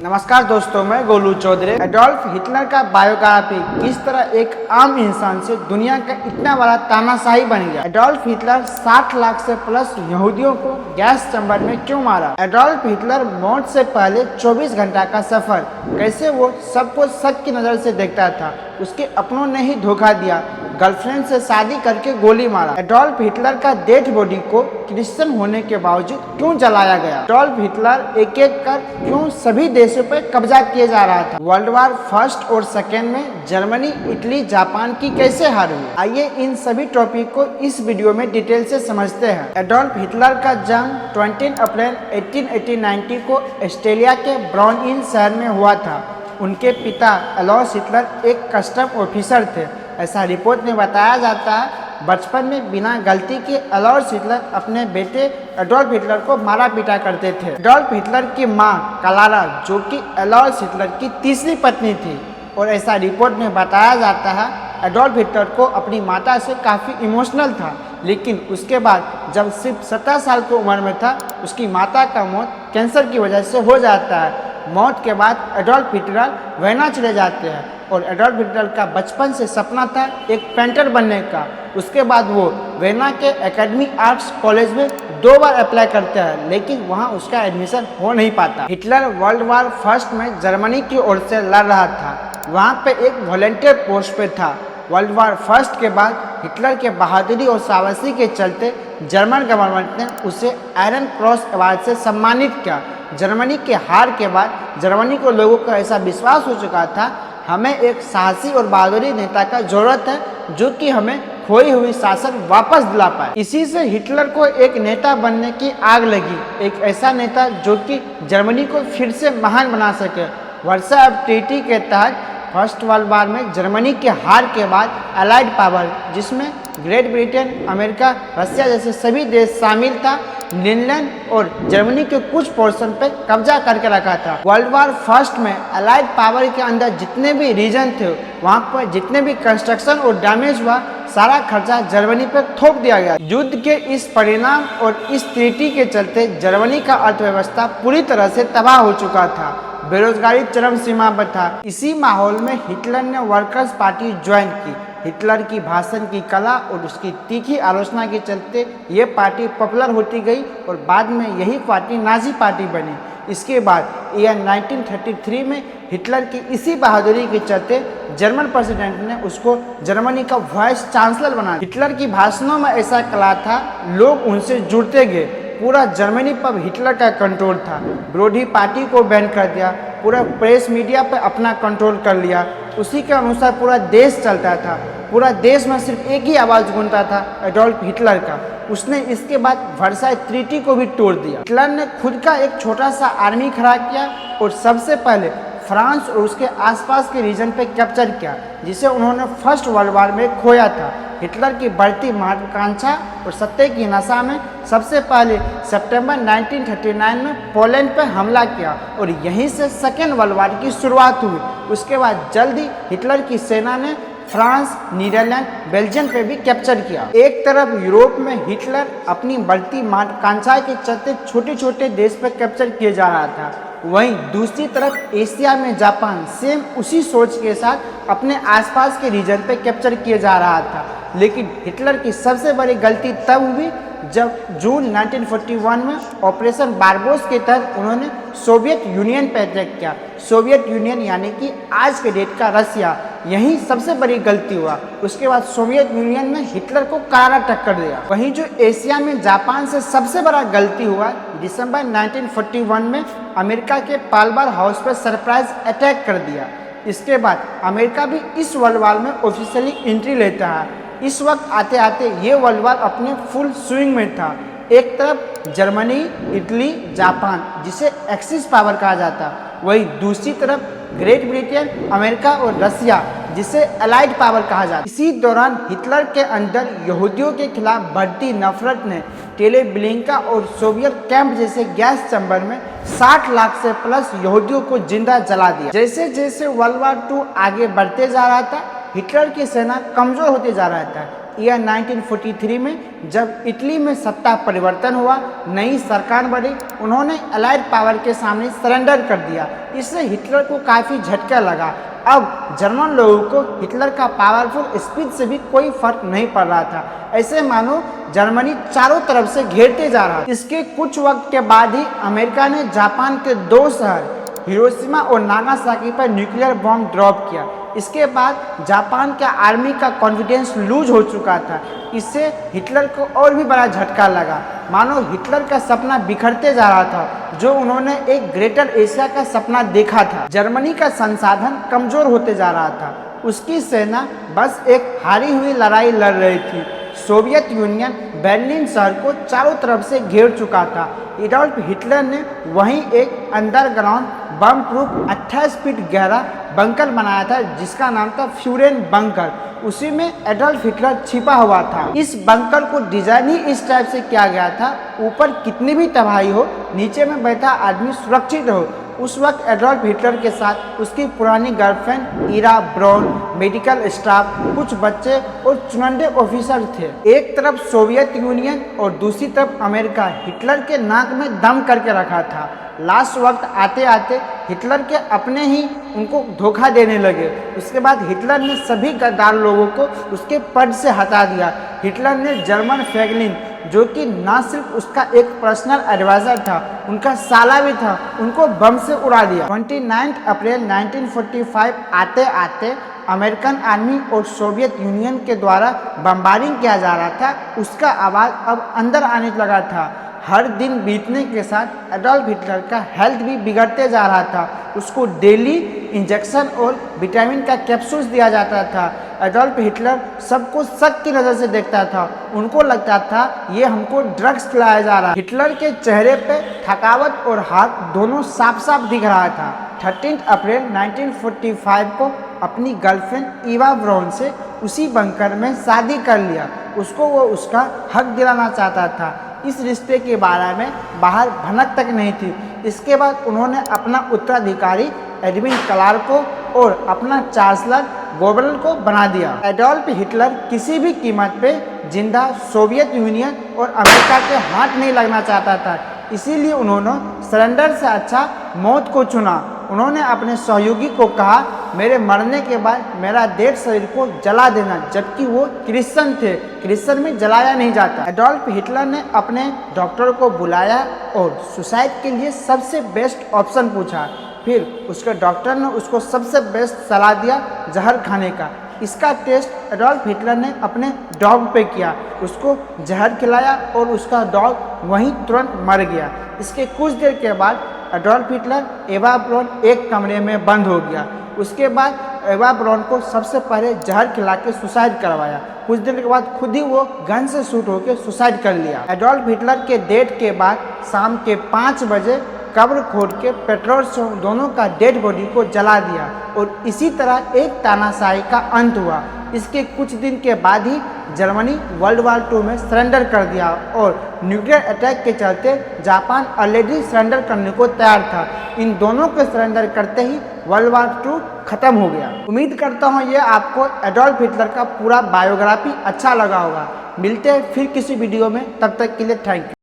नमस्कार दोस्तों, मैं गोलू चौधरी। एडोल्फ हिटलर का बायोग्राफी किस तरह एक आम इंसान से दुनिया का इतना बड़ा तानाशाही बन गया। एडोल्फ हिटलर 60 लाख से प्लस यहूदियों को गैस चैम्बर में क्यों मारा। एडोल्फ हिटलर मौत से पहले 24 घंटा का सफर, कैसे वो सबको शक की नजर से देखता था, उसके अपनों ने ही धोखा दिया, गर्लफ्रेंड से शादी करके गोली मारा। एडोल्फ हिटलर का डेड बॉडी को क्रिश्चियन होने के बावजूद क्यों जलाया गया। एडोल्फ हिटलर एक एक कर क्यों सभी देशों पर कब्जा किए जा रहा था। वर्ल्ड वार फर्स्ट और सेकेंड में जर्मनी, इटली, जापान की कैसे हार हुई। आइए इन सभी टॉपिक को इस वीडियो में डिटेल से समझते हैं। एडोल्फ हिटलर का जन्म 20 अप्रैल 1890 को ऑस्ट्रेलिया के ब्राउनइन शहर में हुआ था। उनके पिता एडोल्फ हिटलर एक कस्टम ऑफिसर थे। ऐसा रिपोर्ट में बताया जाता है बचपन में बिना गलती के एडोल्फ हिटलर अपने बेटे एडोल्फ हिटलर को मारा पीटा करते थे। एडोल्फ हिटलर की मां क्लारा, जो कि एडोल्फ हिटलर की तीसरी पत्नी थी, और ऐसा रिपोर्ट में बताया जाता है एडोल्फ हिटलर को अपनी माता से काफ़ी इमोशनल था, लेकिन उसके बाद जब सिर्फ 17 साल की उम्र में था, उसकी माता का मौत कैंसर की वजह से हो जाता है। मौत के बाद एडोल्फ हिटलर वियना चले जाते हैं और एडोल्फ हिटलर का बचपन से सपना था एक पेंटर बनने का। उसके बाद वो वियना के एकेडमी आर्ट्स कॉलेज में 2 बार अप्लाई करते हैं, लेकिन वहाँ उसका एडमिशन हो नहीं पाता। हिटलर वर्ल्ड वार फर्स्ट में जर्मनी की ओर से लड़ रहा था, वहाँ पे एक वॉलंटियर पोस्ट पे था। वर्ल्ड वार फर्स्ट के बाद हिटलर के बहादुरी और साहसी के चलते जर्मन गवर्नमेंट ने उसे आयरन क्रॉस अवार्ड से सम्मानित किया। जर्मनी के हार के बाद जर्मनी को लोगों का ऐसा विश्वास हो चुका था, हमें एक साहसी और बहादुरी नेता का जरूरत है जो कि हमें खोई हुई शासन वापस दिला पाए। इसी से हिटलर को एक नेता बनने की आग लगी, एक ऐसा नेता जो कि जर्मनी को फिर से महान बना सके। वर्साई ट्रीटी के तहत फर्स्ट वर्ल्ड वार में जर्मनी के हार के बाद अलाइड पावर, जिसमें ग्रेट ब्रिटेन, अमेरिका, रशिया जैसे सभी देश शामिल था, फिनलैंड और जर्मनी के कुछ पोर्शन पर कब्जा करके रखा था। वर्ल्ड वार फर्स्ट में अलाइड पावर के अंदर जितने भी रीजन थे, वहाँ पर जितने भी कंस्ट्रक्शन और डैमेज हुआ, सारा खर्चा जर्मनी पर थोप दिया गया। युद्ध के इस परिणाम और इस ट्रीटी के चलते जर्मनी का अर्थव्यवस्था पूरी तरह से तबाह हो चुका था, बेरोजगारी चरम सीमा पर था। इसी माहौल में हिटलर ने वर्कर्स पार्टी ज्वाइन की। हिटलर की भाषण की कला और उसकी तीखी आलोचना के चलते ये पार्टी पॉपुलर होती गई और बाद में यही पार्टी नाजी पार्टी बनी। इसके बाद ईयर 1933 में हिटलर की इसी बहादुरी के चलते जर्मन प्रेसिडेंट ने उसको जर्मनी का वाइस चांसलर बना दिया। हिटलर की भाषणों में ऐसा कला था, लोग उनसे जुड़ते गए। पूरा जर्मनी पर हिटलर का कंट्रोल था। विरोधी पार्टी को बैन कर दिया, पूरा प्रेस मीडिया पर अपना कंट्रोल कर लिया। उसी के अनुसार पूरा देश चलता था। पूरा देश में सिर्फ एक ही आवाज़ गूंजता था, एडोल्फ हिटलर का। उसने इसके बाद वर्साई ट्रीटी को भी तोड़ दिया। हिटलर ने खुद का एक छोटा सा आर्मी खड़ा किया और सबसे पहले फ्रांस और उसके आसपास के रीजन पे कैप्चर किया, जिसे उन्होंने फर्स्ट वर्ल्ड वार में खोया था। हिटलर की बढ़ती महत्वाकांक्षा और सत्ता की नशा में सबसे पहले सितंबर 1939 में पोलैंड पर हमला किया और यहीं से सेकेंड वर्ल्ड वार की शुरुआत हुई। उसके बाद जल्दी हिटलर की सेना ने फ्रांस, नीदरलैंड, बेल्जियम पे भी कैप्चर किया। एक तरफ यूरोप में हिटलर अपनी बढ़ती महत्वाकांक्षा के चलते छोटे छोटे देश पर कैप्चर किए जा रहा था, वहीं दूसरी तरफ एशिया में जापान सेम उसी सोच के साथ अपने आसपास के रीजन पे कैप्चर किए जा रहा था। लेकिन हिटलर की सबसे बड़ी गलती तब हुई जब जून 1941 में ऑपरेशन बारबोस के तहत उन्होंने सोवियत यूनियन पर अटैक किया। सोवियत यूनियन यानी कि आज के डेट का रसिया, यही सबसे बड़ी गलती हुआ। उसके बाद सोवियत यूनियन ने हिटलर को करारा टक्कर दिया। वहीं जो एशिया में जापान से सबसे बड़ा गलती हुआ, दिसंबर 1941 में अमेरिका के पाल्मर हाउस पर सरप्राइज अटैक कर दिया। इसके बाद अमेरिका भी इस वर्ल्ड वार में ऑफिशियली एंट्री लेता है। इस वक्त आते आते ये वर्ल्ड वार अपने फुल स्विंग में था। एक तरफ जर्मनी, इटली, जापान, जिसे एक्सिस पावर कहा जाता, वहीं दूसरी तरफ ग्रेट ब्रिटेन, अमेरिका और रसिया, जिसे अलाइड पावर कहा जाता। इसी दौरान हिटलर के अंदर यहूदियों के खिलाफ बढ़ती नफरत ने टेरेब्लिंका और सोवियत कैंप जैसे गैस चैम्बर में 60 लाख से प्लस यहूदियों को जिंदा जला दिया। जैसे जैसे वर्ल्ड वार 2 आगे बढ़ते जा रहा था, हिटलर की सेना कमजोर होते जा रहा था। ईयर 1943 में जब इटली में सत्ता परिवर्तन हुआ, नई सरकार बनी, उन्होंने अलाइड पावर के सामने सरेंडर कर दिया। इससे हिटलर को काफ़ी झटका लगा। अब जर्मन लोगों को हिटलर का पावरफुल स्पीच से भी कोई फर्क नहीं पड़ रहा था। ऐसे मानो जर्मनी चारों तरफ से घेरते जा रहा था। इसके कुछ वक्त के बाद ही अमेरिका ने जापान के 2 शहर हिरोशिमा और नागासाकी पर न्यूक्लियर बॉम्ब ड्रॉप किया। इसके बाद जापान के आर्मी का कॉन्फिडेंस लूज हो चुका था। इससे हिटलर को और भी बड़ा झटका लगा, मानो हिटलर का सपना बिखरते जा रहा था जो उन्होंने एक ग्रेटर एशिया का सपना देखा था। जर्मनी का संसाधन कमजोर होते जा रहा था। उसकी सेना बस एक हारी हुई लड़ाई लड़ रही थी। सोवियत यूनियन बर्लिन शहर को चारों तरफ से घेर चुका था। एडोल्फ हिटलर ने वहीं एक अंडरग्राउंड बम प्रूफ 28 फीट गहरा बंकर बनाया था जिसका नाम था फ्यूरेन बंकर। उसी में एडोल्फ हिटलर छिपा हुआ था। इस बंकर को डिजाइन ही इस टाइप से किया गया था, ऊपर कितनी भी तबाही हो, नीचे में बैठा आदमी सुरक्षित हो। उस वक्त एडोल्फ हिटलर के साथ उसकी पुरानी गर्लफ्रेंड इरा ब्राउन, मेडिकल स्टाफ, कुछ बच्चे और चुनिंदे ऑफिसर थे। एक तरफ सोवियत यूनियन और दूसरी तरफ अमेरिका हिटलर के नाक में दम करके रखा था। लास्ट वक्त आते आते हिटलर के अपने ही उनको धोखा देने लगे। उसके बाद हिटलर ने सभी गद्दार लोगों को उसके पद से हटा दिया। हिटलर ने जर्मन फैगलिन, जो कि न सिर्फ उसका एक पर्सनल एडवाइजर था, उनका साला भी था, उनको बम से उड़ा दिया। 29 अप्रैल 1945 आते आते अमेरिकन आर्मी और सोवियत यूनियन के द्वारा बमबारिंग किया जा रहा था। उसका आवाज़ अब अंदर आने लगा था। हर दिन बीतने के साथ एडोल्फ हिटलर का हेल्थ भी बिगड़ते जा रहा था। उसको डेली इंजेक्शन और विटामिन का कैप्सूल्स दिया जाता था। एडोल्फ हिटलर सबको शक की नज़र से देखता था। उनको लगता था ये हमको ड्रग्स खिलाया जा रहा है। हिटलर के चेहरे पे थकावट और हाथ दोनों साफ साफ दिख रहा था। 13 अप्रैल 1945 को अपनी गर्लफ्रेंड इवा ब्राउन से उसी बंकर में शादी कर लिया। उसको वो उसका हक दिलाना चाहता था। इस रिश्ते के बारे में बाहर भनक तक नहीं थी। इसके बाद उन्होंने अपना उत्तराधिकारी एडविन क्लार्क को और अपना चांसलर गोबल को बना दिया। एडोल्फ हिटलर किसी भी कीमत पे जिंदा सोवियत यूनियन और अमेरिका के हाथ नहीं लगना चाहता था। इसीलिए उन्होंने सरेंडर से अच्छा मौत को चुना। उन्होंने अपने सहयोगी को कहा, मेरे मरने के बाद मेरा डेड शरीर को जला देना, जबकि वो क्रिश्चियन थे। क्रिश्चियन में जलाया नहीं जाता। एडोल्फ हिटलर ने अपने डॉक्टर को बुलाया और सुसाइड के लिए सबसे बेस्ट ऑप्शन पूछा। फिर उसके डॉक्टर ने उसको सबसे बेस्ट सलाह दिया जहर खाने का। इसका टेस्ट एडोल्फ हिटलर ने अपने डॉग पे किया। उसको जहर खिलाया और उसका डॉग वहीं तुरंत मर गया। इसके कुछ देर के बाद एडोल्फ हिटलर एवा ब्राउन एक कमरे में बंद हो गया। उसके बाद एवा ब्राउन को सबसे पहले जहर खिला के सुसाइड करवाया। कुछ दिन के बाद खुद ही वो गन से शूट होकर सुसाइड कर लिया। एडोल्फ हिटलर के डेथ के बाद शाम के 5 बजे कब्र खोद के पेट्रोल से दोनों का डेड बॉडी को जला दिया और इसी तरह एक तानाशाही का अंत हुआ। इसके कुछ दिन के बाद ही जर्मनी वर्ल्ड वार 2 में सरेंडर कर दिया और न्यूक्लियर अटैक के चलते जापान ऑलरेडी सरेंडर करने को तैयार था। इन दोनों के सरेंडर करते ही वर्ल्ड वार 2 खत्म हो गया। उम्मीद करता हूँ ये आपको एडोल्फ हिटलर का पूरा बायोग्राफी अच्छा लगा होगा। मिलते हैं फिर किसी वीडियो में, तब तक के लिए थैंक यू।